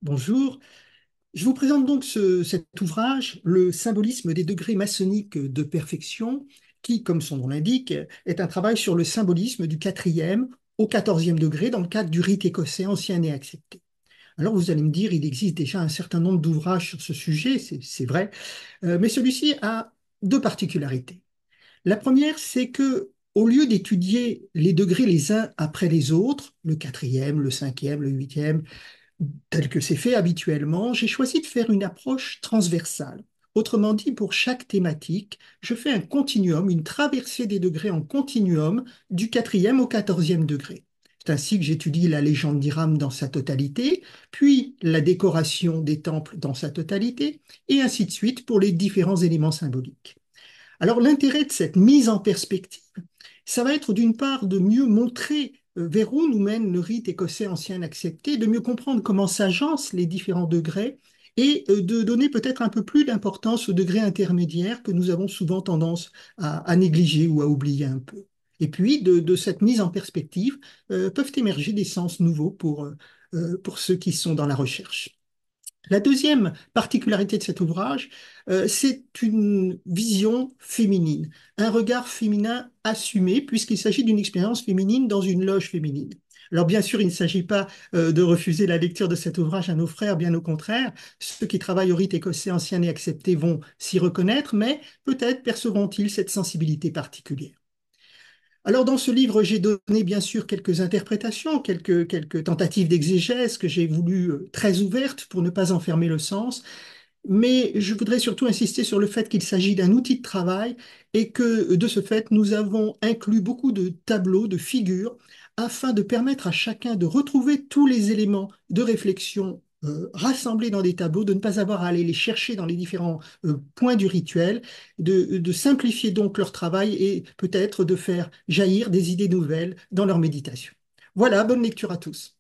Bonjour, je vous présente donc cet ouvrage, Le symbolisme des degrés maçonniques de perfection, qui, comme son nom l'indique, est un travail sur le symbolisme du quatrième au quatorzième degré dans le cadre du rite écossais ancien et accepté. Alors vous allez me dire, il existe déjà un certain nombre d'ouvrages sur ce sujet, c'est vrai, mais celui-ci a deux particularités. La première, c'est que au lieu d'étudier les degrés les uns après les autres, le quatrième, le cinquième, le huitième, tel que c'est fait habituellement, j'ai choisi de faire une approche transversale. Autrement dit, pour chaque thématique, je fais un continuum, une traversée des degrés en continuum du quatrième au quatorzième degré. C'est ainsi que j'étudie la légende d'Hiram dans sa totalité, puis la décoration des temples dans sa totalité, et ainsi de suite pour les différents éléments symboliques. Alors l'intérêt de cette mise en perspective, ça va être d'une part de mieux montrer vers où nous mène le rite écossais ancien accepté, de mieux comprendre comment s'agencent les différents degrés et de donner peut-être un peu plus d'importance aux degrés intermédiaires que nous avons souvent tendance à négliger ou à oublier un peu. Et puis, de cette mise en perspective, peuvent émerger des sens nouveaux pour ceux qui sont dans la recherche. La deuxième particularité de cet ouvrage, c'est une vision féminine, un regard féminin assumé, puisqu'il s'agit d'une expérience féminine dans une loge féminine. Alors bien sûr, il ne s'agit pas de refuser la lecture de cet ouvrage à nos frères, bien au contraire. Ceux qui travaillent au rite écossais ancien et accepté vont s'y reconnaître, mais peut-être percevront-ils cette sensibilité particulière. Alors dans ce livre, j'ai donné bien sûr quelques interprétations, quelques tentatives d'exégèse que j'ai voulu très ouvertes pour ne pas enfermer le sens, mais je voudrais surtout insister sur le fait qu'il s'agit d'un outil de travail et que de ce fait, nous avons inclus beaucoup de tableaux, de figures, afin de permettre à chacun de retrouver tous les éléments de réflexion rassemblés dans des tableaux, de ne pas avoir à aller les chercher dans les différents points du rituel, de simplifier donc leur travail et peut-être de faire jaillir des idées nouvelles dans leur méditation. Voilà, bonne lecture à tous.